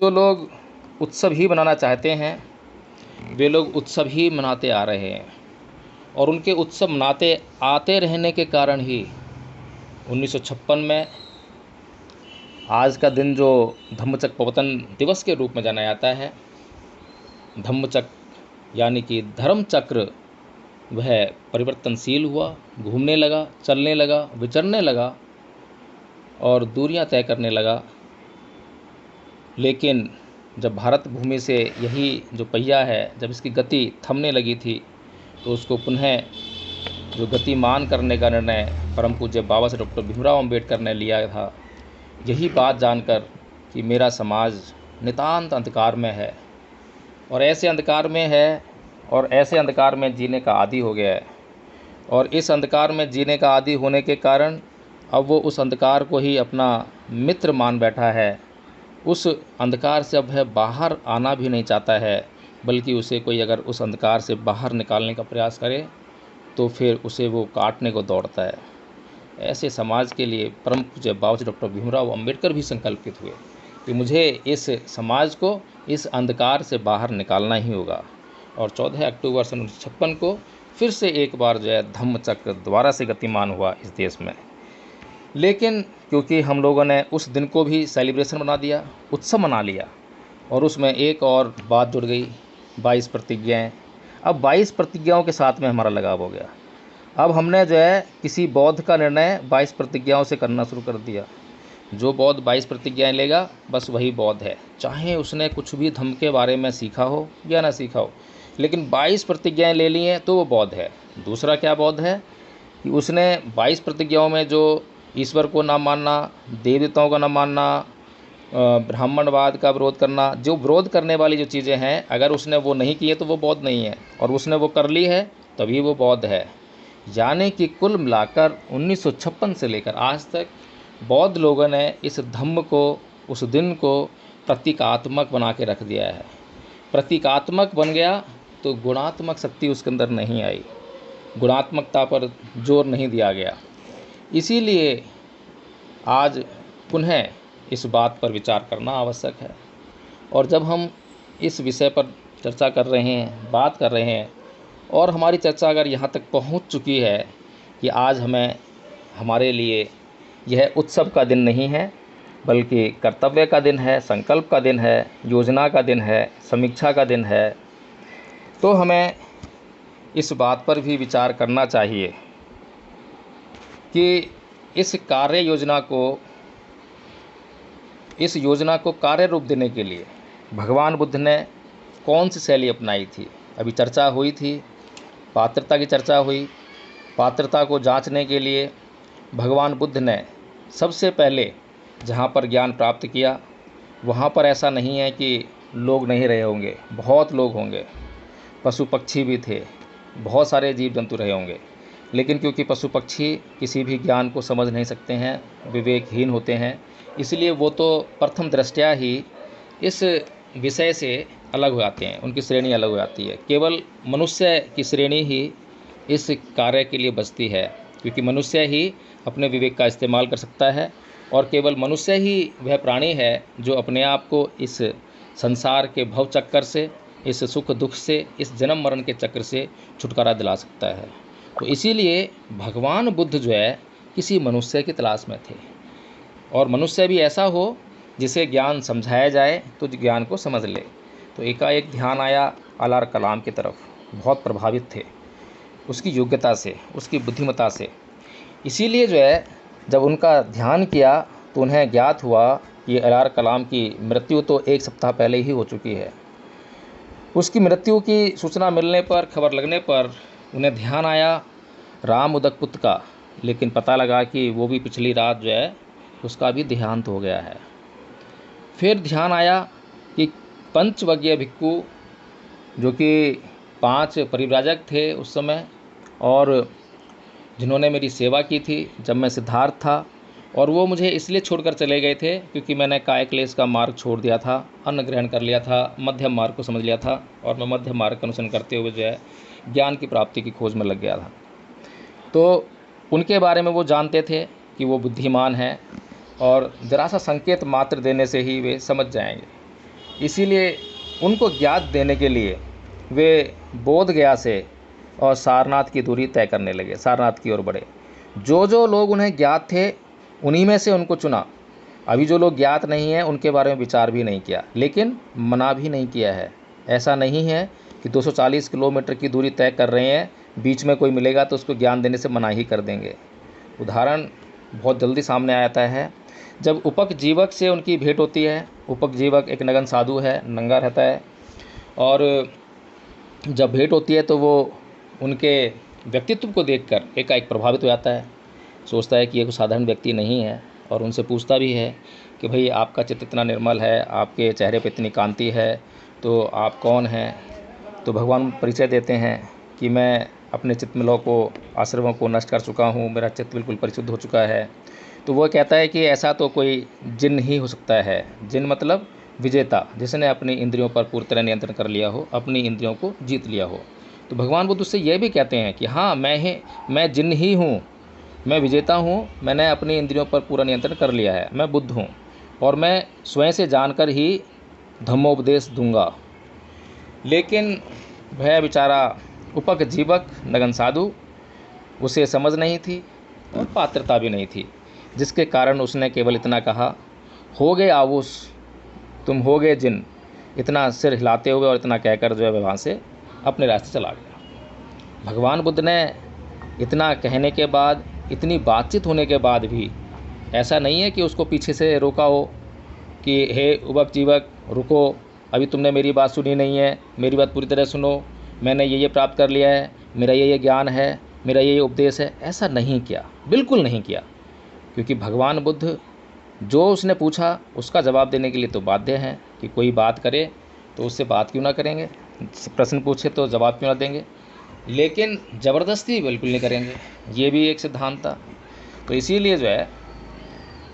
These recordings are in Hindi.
जो लोग उत्सव ही मनाना चाहते हैं, वे लोग उत्सव ही मनाते आ रहे हैं और उनके उत्सव मनाते आते रहने के कारण ही 1956 में आज का दिन जो धम्मचक्र प्रवर्तन दिवस के रूप में जाना जाता है, धम्मचक्र यानी कि धर्म चक्र वह परिवर्तनशील हुआ, घूमने लगा, चलने लगा, विचरने लगा और दूरियां तय करने लगा। लेकिन जब भारत भूमि से यही जो पहिया है, जब इसकी गति थमने लगी थी, तो उसको पुनः जो गतिमान करने का निर्णय परम पूज्य बाबा साहेब डॉक्टर भीमराव अम्बेडकर ने लिया था। यही बात जानकर कि मेरा समाज नितांत अंधकार में है और ऐसे अंधकार में है और ऐसे अंधकार में जीने का आदी हो गया है, और इस अंधकार में जीने का आदी होने के कारण अब वो उस अंधकार को ही अपना मित्र मान बैठा है। उस अंधकार से अब वह बाहर आना भी नहीं चाहता है, बल्कि उसे कोई अगर उस अंधकार से बाहर निकालने का प्रयास करे तो फिर उसे वो काटने को दौड़ता है। ऐसे समाज के लिए परम पूज्य बाबा साहेब डॉक्टर भीमराव अम्बेडकर भी संकल्पित हुए कि मुझे इस समाज को इस अंधकार से बाहर निकालना ही होगा। और 14 अक्टूबर सन 1956 को फिर से एक बार जो है धम्मचक्र दोबारा से गतिमान हुआ इस देश में। लेकिन क्योंकि हम लोगों ने उस दिन को भी सेलिब्रेशन बना दिया, उत्सव मना लिया, और उसमें एक और बात जुड़ गई, 22 प्रतिज्ञाएँ। अब 22 प्रतिज्ञाओं के साथ में हमारा लगाव हो गया। अब हमने जो है किसी बौद्ध का निर्णय 22 प्रतिज्ञाओं से करना शुरू कर दिया। जो बौद्ध 22 प्रतिज्ञाएँ लेगा बस वही बौद्ध है, चाहे उसने कुछ भी धम्म के बारे में सीखा हो या ना सीखा हो, लेकिन 22 प्रतिज्ञाएँ ले ली हैं तो वो बौद्ध है। दूसरा क्या बौद्ध है कि उसने 22 प्रतिज्ञाओं में जो ईश्वर को ना मानना, देवताओं का ना मानना, ब्राह्मणवाद का विरोध करना, जो विरोध करने वाली जो चीज़ें हैं, अगर उसने वो नहीं की है तो वो बौद्ध नहीं है, और उसने वो कर ली है तभी वो बौद्ध है। यानी कि कुल मिलाकर 1956 से लेकर आज तक बौद्ध लोगों ने इस धम्म को, उस दिन को प्रतीकात्मक बना के रख दिया है। प्रतीकात्मक बन गया तो गुणात्मक शक्ति उसके अंदर नहीं आई, गुणात्मकता पर जोर नहीं दिया गया। इसीलिए आज पुनः इस बात पर विचार करना आवश्यक है। और जब हम इस विषय पर चर्चा कर रहे हैं, बात कर रहे हैं, और हमारी चर्चा अगर यहाँ तक पहुँच चुकी है कि आज हमारे लिए यह उत्सव का दिन नहीं है, बल्कि कर्तव्य का दिन है, संकल्प का दिन है, योजना का दिन है, समीक्षा का दिन है, तो हमें इस बात पर भी विचार करना चाहिए कि इस योजना को कार्य रूप देने के लिए भगवान बुद्ध ने कौन सी शैली अपनाई थी। अभी चर्चा हुई थी, पात्रता की चर्चा हुई। पात्रता को जांचने के लिए भगवान बुद्ध ने सबसे पहले जहाँ पर ज्ञान प्राप्त किया, वहाँ पर ऐसा नहीं है कि लोग नहीं रहे होंगे, बहुत लोग होंगे, पशु पक्षी भी थे, बहुत सारे जीव जंतु रहे होंगे। लेकिन क्योंकि पशु पक्षी किसी भी ज्ञान को समझ नहीं सकते हैं, विवेकहीन होते हैं, इसलिए वो तो प्रथम दृष्टया ही इस विषय से अलग हो जाते हैं, उनकी श्रेणी अलग हो जाती है। केवल मनुष्य की श्रेणी ही इस कार्य के लिए बचती है, क्योंकि मनुष्य ही अपने विवेक का इस्तेमाल कर सकता है, और केवल मनुष्य ही वह प्राणी है जो अपने आप को इस संसार के भव चक्कर से, इस सुख दुख से, इस जन्म मरण के चक्र से छुटकारा दिला सकता है। तो इसीलिए भगवान बुद्ध जो है किसी मनुष्य की तलाश में थे, और मनुष्य भी ऐसा हो जिसे ज्ञान समझाया जाए तो ज्ञान को समझ ले। तो एकाएक ध्यान आया अलार कलाम की तरफ, बहुत प्रभावित थे उसकी योग्यता से, उसकी बुद्धिमत्ता से। इसीलिए जो है जब उनका ध्यान किया तो उन्हें ज्ञात हुआ कि अलार कलाम की मृत्यु तो 1 सप्ताह पहले ही हो चुकी है। उसकी मृत्यु की सूचना मिलने पर, खबर लगने पर उन्हें ध्यान आया राम उदकपुत का, लेकिन पता लगा कि वो भी पिछली रात जो है उसका भी देहांत हो गया है। फिर ध्यान आया कि पंचवज्ञ भिक्खु, जो कि 5 परिव्राजक थे उस समय, और जिन्होंने मेरी सेवा की थी जब मैं सिद्धार्थ था, और वो मुझे इसलिए छोड़कर चले गए थे क्योंकि मैंने काय क्लेश का मार्ग छोड़ दिया था, अन्न ग्रहण कर लिया था, मध्यम मार्ग को समझ लिया था, और मैं मध्यम मार्ग का अनुसरण करते हुए जो है ज्ञान की प्राप्ति की खोज में लग गया था। तो उनके बारे में वो जानते थे कि वो बुद्धिमान हैं, और ज़रा सा संकेत मात्र देने से ही वे समझ जाएंगे। इसीलिए उनको ज्ञात देने के लिए वे बोध गया से और सारनाथ की दूरी तय करने लगे, सारनाथ की ओर बढ़े। जो जो लोग उन्हें ज्ञात थे उन्हीं में से उनको चुना। अभी जो लोग ज्ञात नहीं हैं उनके बारे में विचार भी नहीं किया, लेकिन मना भी नहीं किया है। ऐसा नहीं है कि 240 किलोमीटर की दूरी तय कर रहे हैं, बीच में कोई मिलेगा तो उसको ज्ञान देने से मना ही कर देंगे। उदाहरण बहुत जल्दी सामने आता है। जब उपक जीवक से उनकी भेंट होती है, उपक जीवक एक नगन साधु है, नंगा रहता है, और जब भेंट होती है तो वो उनके व्यक्तित्व को देखकर एकाएक प्रभावित हो जाता है। सोचता है कि ये कोई साधारण व्यक्ति नहीं है, और उनसे पूछता भी है कि भाई आपका चित्त इतना निर्मल है, आपके चेहरे पर इतनी कांति है, तो आप कौन हैं? तो भगवान परिचय देते हैं कि मैं अपने चित्तमलों को, आश्रमों को नष्ट कर चुका हूँ, मेरा चित्त बिल्कुल परिशुद्ध हो चुका है। तो वो कहता है कि ऐसा तो कोई जिन ही हो सकता है। जिन मतलब विजेता, जिसने अपनी इंद्रियों पर पूरी तरह नियंत्रण कर लिया हो, अपनी इंद्रियों को जीत लिया हो। तो भगवान बुद्ध उससे ये भी कहते हैं कि हाँ, मैं जिन ही हूँ, मैं विजेता हूँ, मैंने अपनी इंद्रियों पर पूरा नियंत्रण कर लिया है, मैं बुद्ध हूँ, और मैं स्वयं से जानकर ही धम्मोपदेश दूंगा। लेकिन वह बेचारा उपक जीवक नगन साधु, उसे समझ नहीं थी और पात्रता भी नहीं थी, जिसके कारण उसने केवल इतना कहा, हो गए आउस, तुम हो गए जिन। इतना सिर हिलाते हुए और इतना कहकर जो है वहाँ से अपने रास्ते चला गया। भगवान बुद्ध ने इतना कहने के बाद, इतनी बातचीत होने के बाद भी ऐसा नहीं है कि उसको पीछे से रोका हो कि हे उपक जीवक रुको, अभी तुमने मेरी बात सुनी नहीं है, मेरी बात पूरी तरह सुनो, मैंने ये प्राप्त कर लिया है, मेरा ये ज्ञान है, मेरा ये उपदेश है। ऐसा नहीं किया, बिल्कुल नहीं किया, क्योंकि भगवान बुद्ध जो उसने पूछा उसका जवाब देने के लिए तो बाध्य हैं कि कोई बात करे तो उससे बात क्यों ना करेंगे, प्रश्न पूछे तो जवाब क्यों ना देंगे, लेकिन ज़बरदस्ती बिल्कुल नहीं करेंगे। ये भी एक सिद्धांत था। तो इसीलिए जो है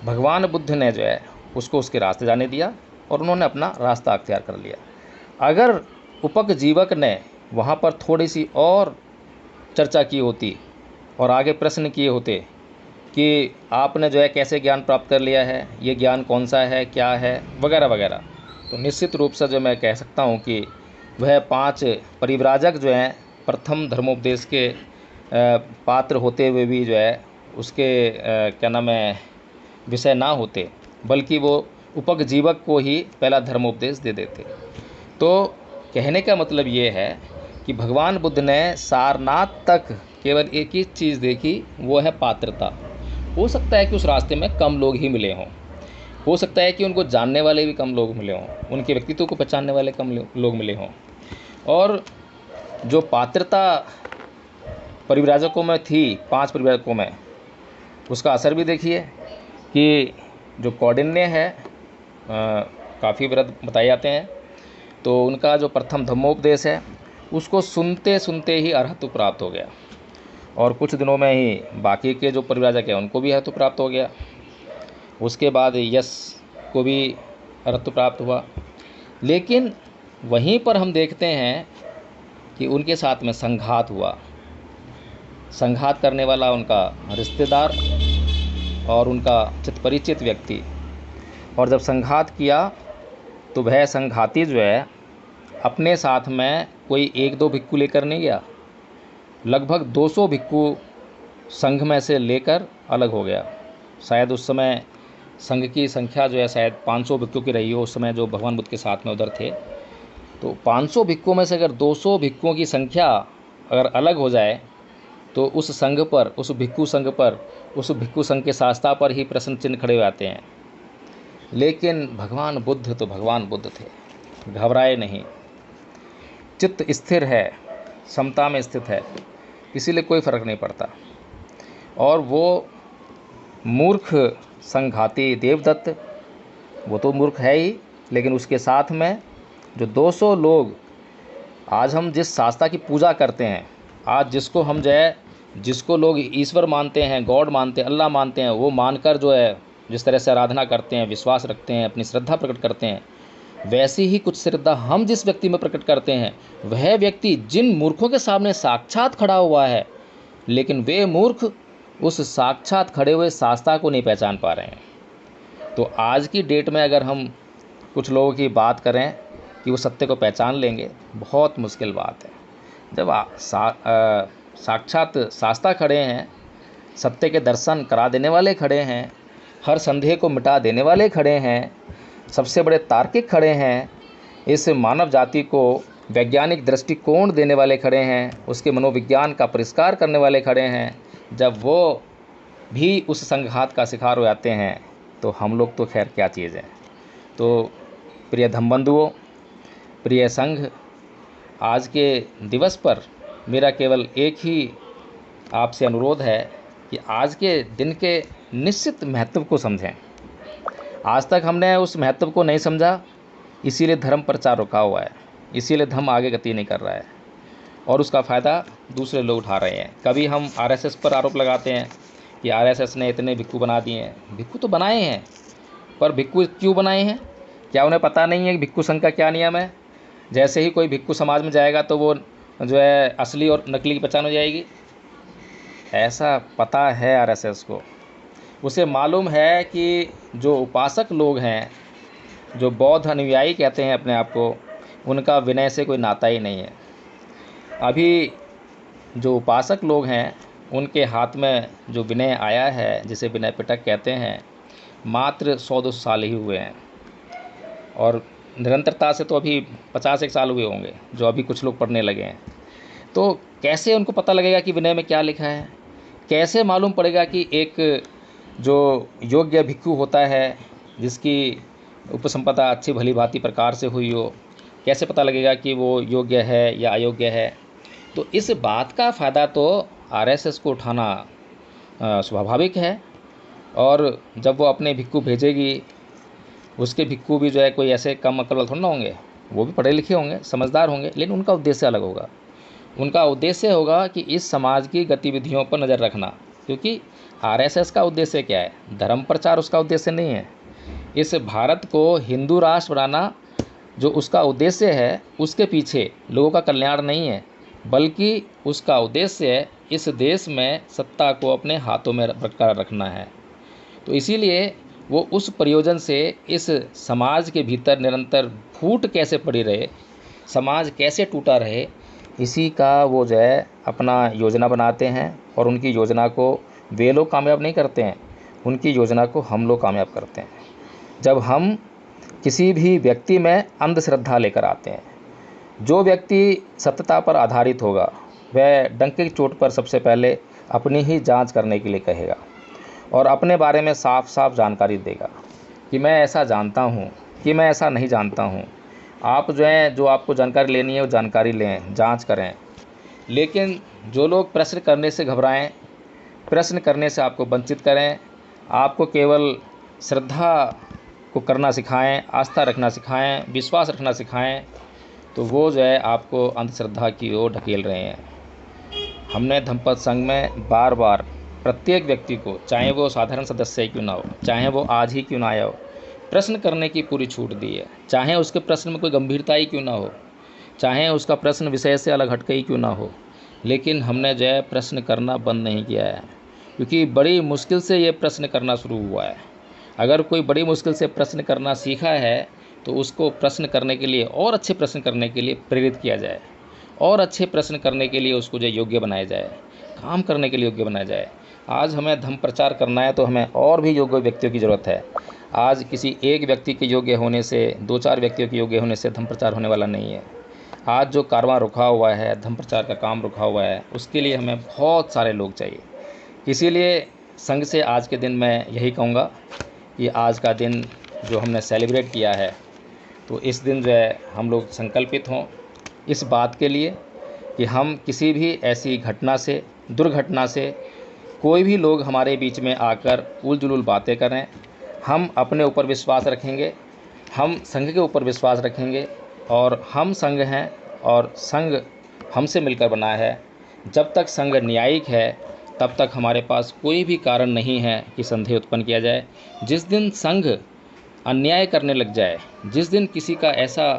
भगवान बुद्ध ने जो है उसको उसके रास्ते जाने दिया और उन्होंने अपना रास्ता अख्तियार कर लिया। अगर उपक जीवक ने वहाँ पर थोड़ी सी और चर्चा की होती और आगे प्रश्न किए होते कि आपने जो है कैसे ज्ञान प्राप्त कर लिया है, ये ज्ञान कौन सा है, क्या है, वगैरह वगैरह, तो निश्चित रूप से जो मैं कह सकता हूँ कि वह 5 परिव्राजक जो हैं प्रथम धर्मोपदेश के पात्र होते हुए भी जो है उसके क्या नाम है विषय ना होते, बल्कि वो उपक जीवक को ही पहला धर्मोपदेश दे देते। तो कहने का मतलब ये है कि भगवान बुद्ध ने सारनाथ तक केवल एक ही चीज़ देखी, वो है पात्रता। हो सकता है कि उस रास्ते में कम लोग ही मिले हों, हो सकता है कि उनको जानने वाले भी कम लोग मिले हों, उनके व्यक्तित्व को पहचानने वाले कम लोग मिले हों, और जो पात्रता परिव्राजकों में थी, 5 परिव्राजकों में, उसका असर भी देखिए कि जो कौंडिन्य है, काफ़ी व्रत बताए जाते हैं, तो उनका जो प्रथम धम्मोपदेश है उसको सुनते सुनते ही अरहत्व प्राप्त हो गया, और कुछ दिनों में ही बाकी के जो परिव्राजक हैं उनको भी अरहत्व प्राप्त हो गया। उसके बाद यश को भी अरहत्व प्राप्त हुआ। लेकिन वहीं पर हम देखते हैं कि उनके साथ में संघात हुआ। संघात करने वाला उनका रिश्तेदार और उनका चित परिचित व्यक्ति, और जब संघात किया तो वह संघाती जो है अपने साथ में कोई 1-2 भिक्खु लेकर नहीं गया, लगभग 200 भिक्खु संघ में से लेकर अलग हो गया। शायद उस समय संघ की संख्या जो है शायद 500 भिक्खु की रही हो उस समय, जो भगवान बुद्ध के साथ में उधर थे। तो 500 भिक्खुओं में से अगर 200 भिक्खुओं की संख्या अगर अलग हो जाए तो उस संघ पर, उस भिक्खु संघ पर, उस भिक्खु संघ के शास्त्रा पर ही प्रश्न चिन्ह खड़े हो जाते हैं। लेकिन भगवान बुद्ध तो भगवान बुद्ध थे, घबराए नहीं, चित्त स्थिर है, समता में स्थित है, इसीलिए कोई फ़र्क नहीं पड़ता। और वो मूर्ख संघाती देवदत्त, वो तो मूर्ख है ही, लेकिन उसके साथ में जो 200 लोग, आज हम जिस शास्त्रा की पूजा करते हैं, आज जिसको हम जो है, जिसको लोग ईश्वर मानते हैं, गॉड मानते हैं, अल्लाह मानते हैं, वो मानकर जो है जिस तरह से आराधना करते हैं, विश्वास रखते हैं, अपनी श्रद्धा प्रकट करते हैं, वैसी ही कुछ श्रद्धा हम जिस व्यक्ति में प्रकट करते हैं, वह व्यक्ति जिन मूर्खों के सामने साक्षात खड़ा हुआ है, लेकिन वे मूर्ख उस साक्षात खड़े हुए शास्त्रा को नहीं पहचान पा रहे हैं। तो आज की डेट में अगर हम कुछ लोगों की बात करें कि वो सत्य को पहचान लेंगे, बहुत मुश्किल बात है। जब साक्षात शास्ता खड़े हैं, सत्य के दर्शन करा देने वाले खड़े हैं, हर संदेह को मिटा देने वाले खड़े हैं, सबसे बड़े तार्किक खड़े हैं, इस मानव जाति को वैज्ञानिक दृष्टिकोण देने वाले खड़े हैं, उसके मनोविज्ञान का परिष्कार करने वाले खड़े हैं, जब वो भी उस संघात का शिकार हो जाते हैं तो हम लोग तो खैर क्या चीज़ है। तो प्रिय धम्मबंधुओं, प्रिय संघ, आज के दिवस पर मेरा केवल एक ही आपसे अनुरोध है कि आज के दिन के निश्चित महत्व को समझें। आज तक हमने उस महत्व को नहीं समझा, इसीलिए धर्म प्रचार रुका हुआ है, इसीलिए धर्म आगे गति नहीं कर रहा है और उसका फ़ायदा दूसरे लोग उठा रहे हैं। कभी हम आरएसएस पर आरोप लगाते हैं कि आरएसएस ने इतने भिक्खु बना दिए हैं। भिक्खु तो बनाए हैं, पर भिक्खु क्यों बनाए हैं? क्या उन्हें पता नहीं है कि भिक्खु संघ का क्या नियम है? जैसे ही कोई भिक्खु समाज में जाएगा तो वो जो है असली और नकली की पहचान हो जाएगी। ऐसा पता है आरएसएस को। उसे मालूम है कि जो उपासक लोग हैं, जो बौद्ध अनुयायी कहते हैं अपने आप को, उनका विनय से कोई नाता ही नहीं है। अभी जो उपासक लोग हैं उनके हाथ में जो विनय आया है, जिसे विनय पिटक कहते हैं, मात्र 100-200 साल ही हुए हैं और निरंतरता से तो अभी 50-1 साल हुए होंगे जो अभी कुछ लोग पढ़ने लगे हैं। तो कैसे उनको पता लगेगा कि विनय में क्या लिखा है? कैसे मालूम पड़ेगा कि एक जो योग्य भिक्खु होता है, जिसकी उपसंपदा अच्छी भली भांति प्रकार से हुई हो, कैसे पता लगेगा कि वो योग्य है या अयोग्य है? तो इस बात का फ़ायदा तो आरएसएस को उठाना स्वाभाविक है। और जब वो अपने भिक्खु भेजेगी, उसके भिक्खु भी जो है कोई ऐसे कम अक्ल वाले थोड़ा ना होंगे, वो भी पढ़े लिखे होंगे, समझदार होंगे, लेकिन उनका उद्देश्य अलग होगा। उनका उद्देश्य होगा कि इस समाज की गतिविधियों पर नज़र रखना, क्योंकि आरएसएस का उद्देश्य क्या है? धर्म प्रचार उसका उद्देश्य नहीं है। इस भारत को हिंदू राष्ट्र बनाना जो उसका उद्देश्य है, उसके पीछे लोगों का कल्याण नहीं है, बल्कि उसका उद्देश्य इस देश में सत्ता को अपने हाथों में बरकरार रखना है। तो इसीलिए वो उस प्रयोजन से इस समाज के भीतर निरंतर फूट कैसे पड़ी रहे, समाज कैसे टूटा रहे, इसी का वो जो है अपना योजना बनाते हैं। और उनकी योजना को वे लोग कामयाब नहीं करते हैं, उनकी योजना को हम लोग कामयाब करते हैं। जब हम किसी भी व्यक्ति में अंधश्रद्धा लेकर आते हैं, जो व्यक्ति सत्यता पर आधारित होगा वह डंके की चोट पर सबसे पहले अपनी ही जांच करने के लिए कहेगा और अपने बारे में साफ साफ जानकारी देगा कि मैं ऐसा जानता हूँ, कि मैं ऐसा नहीं जानता हूँ। आप जो आपको जानकारी लेनी है वो जानकारी लें, जांच करें। लेकिन जो लोग प्रश्न करने से घबराएं, प्रश्न करने से आपको वंचित करें, आपको केवल श्रद्धा को करना सिखाएं, आस्था रखना सिखाएं, विश्वास रखना सिखाएं, तो वो जो है आपको अंधश्रद्धा की ओर ढकेल रहे हैं। हमने धम्मपद संघ में बार बार प्रत्येक व्यक्ति को, चाहे वो साधारण सदस्य क्यों ना हो, चाहे वो आज ही क्यों ना आया हो, प्रश्न करने की पूरी छूट दी है। चाहे उसके प्रश्न में कोई गंभीरता ही क्यों ना हो, चाहे उसका प्रश्न विषय से अलग हटके ही क्यों ना हो, लेकिन हमने जो है प्रश्न करना बंद नहीं किया है, क्योंकि बड़ी मुश्किल से ये प्रश्न करना शुरू हुआ है। अगर कोई बड़ी मुश्किल से प्रश्न करना सीखा है तो उसको प्रश्न करने के लिए, और अच्छे प्रश्न करने के लिए प्रेरित किया जाए, और अच्छे प्रश्न करने के लिए उसको जो योग्य बनाया जाए, काम करने के लिए योग्य बनाया जाए। आज हमें धर्म प्रचार करना है तो हमें और भी योग्य व्यक्तियों की ज़रूरत है। आज किसी एक व्यक्ति के योग्य होने से, 2-4 व्यक्तियों के योग्य होने से धर्म प्रचार होने वाला नहीं है। आज जो कारवां रुका हुआ है, धर्म प्रचार का काम रुका हुआ है, उसके लिए हमें बहुत सारे लोग चाहिए। इसीलिए संघ से आज के दिन मैं यही कहूँगा कि आज का दिन जो हमने सेलिब्रेट किया है, तो इस दिन जो है हम लोग संकल्पित हों इस बात के लिए कि हम किसी भी ऐसी घटना से, दुर्घटना से, कोई भी लोग हमारे बीच में आकर उल-जुलूल बातें करें, हम अपने ऊपर विश्वास रखेंगे, हम संघ के ऊपर विश्वास रखेंगे, और हम संघ हैं और संघ हमसे मिलकर बना है। जब तक संघ न्यायिक है तब तक हमारे पास कोई भी कारण नहीं है कि संदेह उत्पन्न किया जाए। जिस दिन संघ अन्याय करने लग जाए, जिस दिन किसी का ऐसा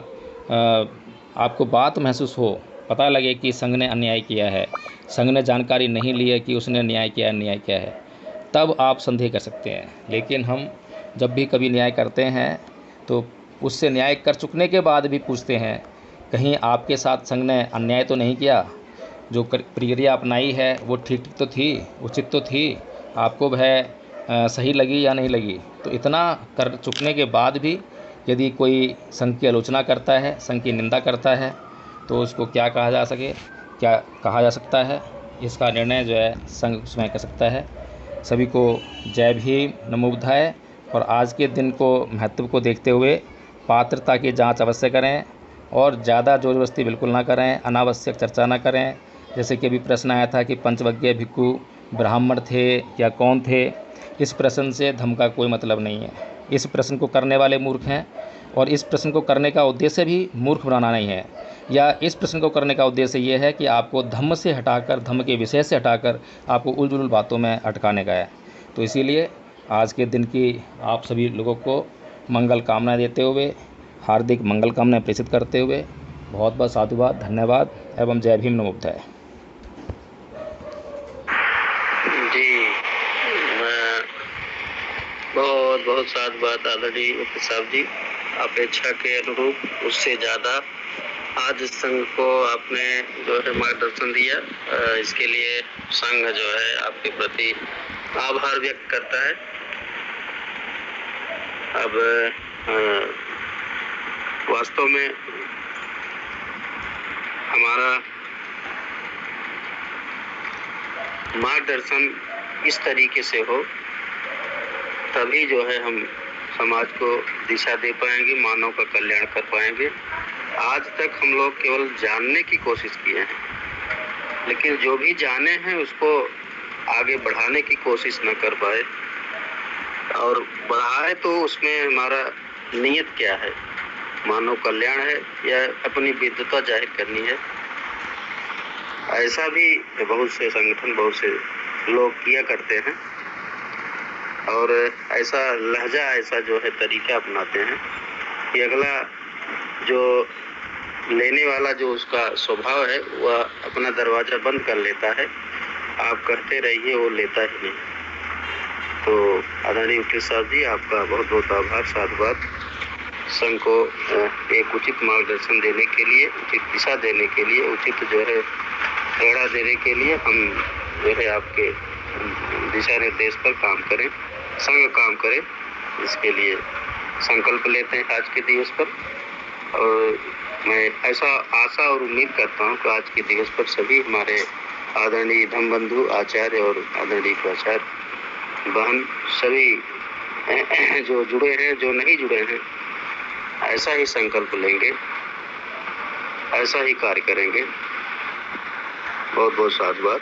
आपको बात महसूस हो, पता लगे कि संघ ने अन्याय किया है, संघ ने जानकारी नहीं ली है कि उसने अन्याय किया है, तब आप संदेह कर सकते हैं। लेकिन हम जब भी कभी न्याय करते हैं तो उससे न्याय कर चुकने के बाद भी पूछते हैं, कहीं आपके साथ संघ ने अन्याय तो नहीं किया? जो प्रक्रिया अपनाई है वो ठीक तो थी, उचित तो थी, आपको वह सही लगी या नहीं लगी? तो इतना कर चुकने के बाद भी यदि कोई संघ की आलोचना करता है, संघ की निंदा करता है, तो उसको क्या कहा जा सकता है, इसका निर्णय जो है संघ स्वयं कर सकता है। सभी को जय भीम, नमो बुद्धाय। और आज के दिन को महत्व को देखते हुए पात्रता की जांच अवश्य करें और ज़्यादा जोर जबरदस्ती बिल्कुल ना करें, अनावश्यक चर्चा ना करें। जैसे कि अभी प्रश्न आया था कि पंचवज्ञ भिक्षु ब्राह्मण थे या कौन थे, इस प्रश्न से धर्म का कोई मतलब नहीं है। इस प्रश्न को करने वाले मूर्ख हैं और इस प्रश्न को करने का उद्देश्य भी मूर्ख बनाना नहीं है, या इस प्रश्न को करने का उद्देश्य ये है कि आपको धम्म से हटाकर, धम्म के विषय से हटाकर आपको उलझुल बातों में अटकाने का है। तो इसीलिए आज के दिन की आप सभी लोगों को मंगल कामना देते हुए, हार्दिक मंगल कामनाएं प्रेषित करते हुए बहुत बहुत साधुवाद, धन्यवाद एवं जय भीम, नमो बुद्धाय। जी, बहुत बहुत साधुवाद आदरणीय वकील साहब जी। अपेक्षा के अनुरूप उससे ज़्यादा आज संघ को आपने जो है मार्गदर्शन दिया, इसके लिए संघ जो है आपके प्रति आभार व्यक्त करता है। अब वास्तव में हमारा मार्गदर्शन इस तरीके से हो, तभी जो है हम समाज को दिशा दे पाएंगे, मानव का कल्याण कर पाएंगे। आज तक हम लोग केवल जानने की कोशिश किए हैं, लेकिन जो भी जाने हैं उसको आगे बढ़ाने की कोशिश न कर पाए, और बढ़ाए तो उसमें हमारा नियत क्या है, मानव कल्याण है या अपनी विद्वता जाहिर करनी है। ऐसा भी बहुत से संगठन, बहुत से लोग किया करते हैं और ऐसा लहजा, ऐसा जो है तरीका अपनाते हैं कि अगला जो लेने वाला जो उसका स्वभाव है वह अपना दरवाजा बंद कर लेता है, आप कहते रहिए, वो लेता ही नहीं। तो आदरणीय वकील साहब जी, आपका बहुत बहुत आभार, साधुवाद। संघ को एक उचित मार्गदर्शन देने के लिए, उचित दिशा देने के लिए, उचित जो है प्रेरणा देने के लिए हम जो है आपके दिशा निर्देश पर काम करें, संघ काम करे, इसके लिए संकल्प लेते हैं आज के दिवस पर। और मैं ऐसा आशा और उम्मीद करता हूं कि आज के दिवस पर सभी हमारे आदरणीय धम्म बंधु आचार्य और आदरणीय प्राचार्य बहन सभी जो जुड़े हैं, जो नहीं जुड़े हैं, ऐसा ही संकल्प लेंगे, ऐसा ही कार्य करेंगे। बहुत बहुत साधुवाद।